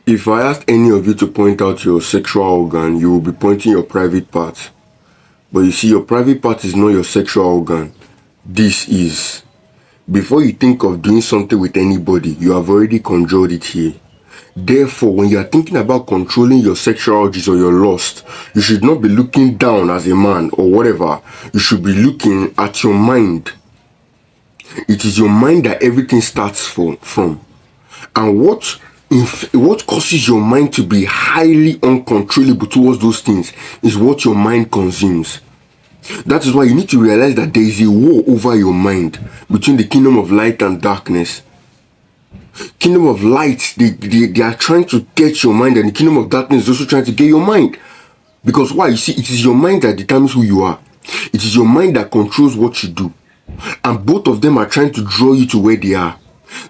If I asked any of you to point out your sexual organ, you will be pointing your private part. But you see, your private part is not your sexual organ. This is. Before you think of doing something with anybody, you have already controlled it here. Therefore, when you are thinking about controlling your sexual urges or your lust, you should not be looking down as a man or whatever. You should be looking at your mind. It is your mind that everything starts from. And what causes your mind to be highly uncontrollable towards those things is what your mind consumes. That is why you need to realize that there is a war over your mind between the kingdom of light and darkness. Kingdom of light, they are trying to get your mind, and the kingdom of darkness is also trying to get your mind. Because why? You see, it is your mind that determines who you are. It is your mind that controls what you do. And both of them are trying to draw you to where they are.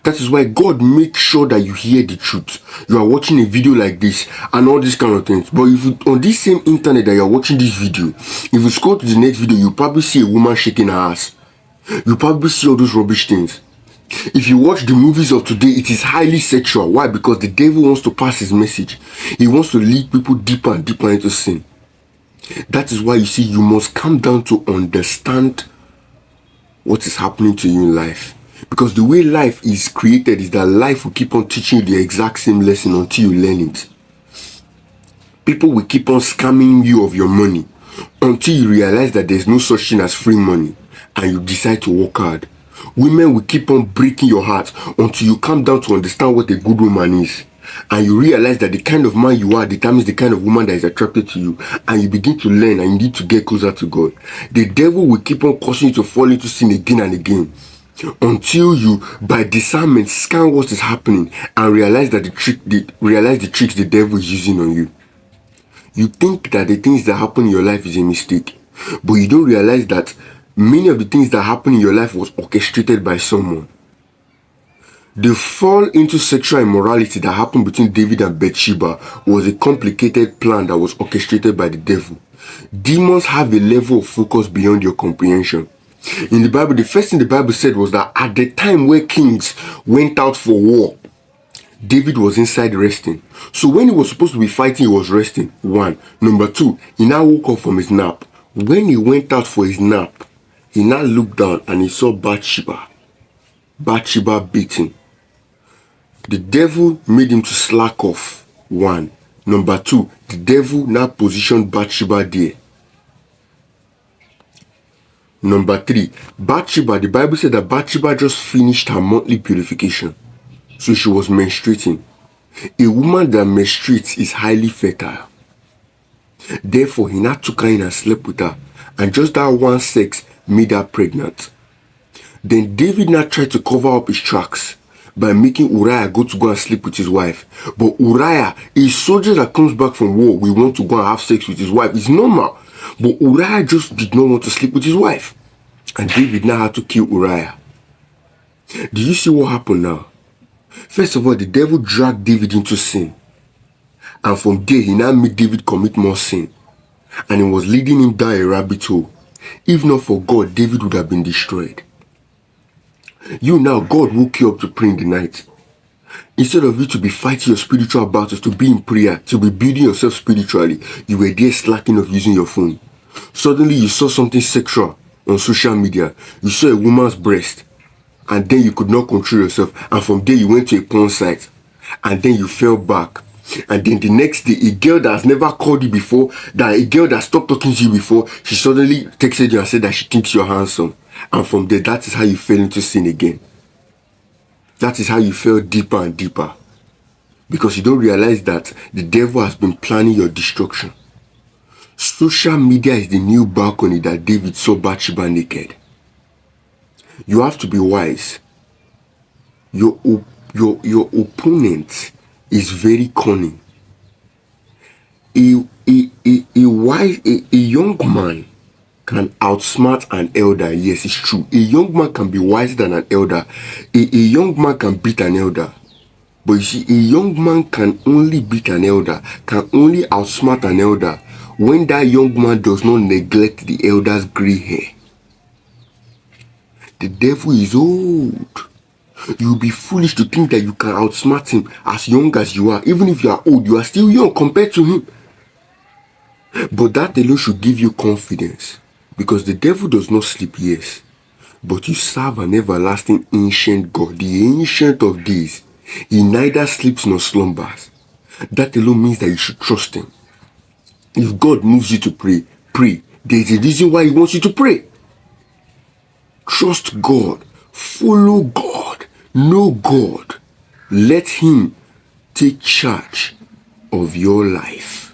That is why God makes sure that you hear the truth. You are watching a video like this and all these kind of things. But if you, on this same internet that you are watching this video, if you scroll to the next video, you probably see a woman shaking her ass. You probably see all those rubbish things. If you watch the movies of today, it is highly sexual. Why? Because the devil wants to pass his message. He wants to lead people deeper and deeper into sin. That is why you see, you must come down to understand what is happening to you in life. Because the way life is created is that life will keep on teaching you the exact same lesson until you learn it. People will keep on scamming you of your money until you realize that there's no such thing as free money and you decide to work hard. Women will keep on breaking your heart until you come down to understand what a good woman is. And you realize that the kind of man you are determines the kind of woman that is attracted to you. And you begin to learn and you need to get closer to God. The devil will keep on causing you to fall into sin again and again, until you, by discernment, scan what is happening and realize that the tricks the devil is using on you. You think that the things that happen in your life is a mistake, but you don't realize that many of the things that happen in your life was orchestrated by someone. The fall into sexual immorality that happened between David and Bathsheba was a complicated plan that was orchestrated by the devil. Demons have a level of focus beyond your comprehension. In the Bible, the first thing the Bible said was that at the time where kings went out for war, David was inside resting. So when he was supposed to be fighting, he was resting. One. Number two, he now woke up from his nap. When he went out for his nap, he now looked down and he saw Bathsheba beaten. The devil made him to slack off. One. Number two, the devil now positioned Bathsheba there. Number three, Bathsheba, the Bible said that Bathsheba just finished her monthly purification. So she was menstruating. A woman that menstruates is highly fertile. Therefore, he now took her in and slept with her. And just that one sex made her pregnant. Then David now tried to cover up his tracks by making Uriah go and sleep with his wife. But Uriah, a soldier that comes back from war, will want to go and have sex with his wife. It's normal. But Uriah just did not want to sleep with his wife. And David now had to kill Uriah. Do you see what happened now? First of all, the devil dragged David into sin. And from there, he now made David commit more sin. And he was leading him down a rabbit hole. If not for God, David would have been destroyed. You now, God woke you up to pray in the night. Instead of you to be fighting your spiritual battles, to be in prayer, to be building yourself spiritually, you were there slacking of using your phone. Suddenly you saw something sexual on social media. You saw a woman's breast. And then you could not control yourself. And from there you went to a porn site. And then you fell back. And then the next day, a girl that has never called you before, that a girl that stopped talking to you before, she suddenly texted you and said that she thinks you're handsome. And from there, that is how you fell into sin again. That is how you fell deeper and deeper. Because you don't realize that the devil has been planning your destruction. Social media is the new balcony that David saw Bathsheba naked. You have to be wise. Your opponent is cunning. A young man can outsmart an elder. Yes, it's true. A young man can be wiser than an elder. A young man can beat an elder. But you see, a young man can only beat an elder, can only outsmart an elder when that young man does not neglect the elder's gray hair. The devil is old. You'll be foolish to think that you can outsmart him as young as you are. Even if you are old, you are still young compared to him. But that alone should give you confidence, because the devil does not sleep, yes, but you serve an everlasting ancient God, the ancient of days. He neither sleeps nor slumbers. That alone means that you should trust him. If God moves you to pray, pray. There's a reason why he wants you to pray. Trust God. Follow God. Know God. Let him take charge of your life.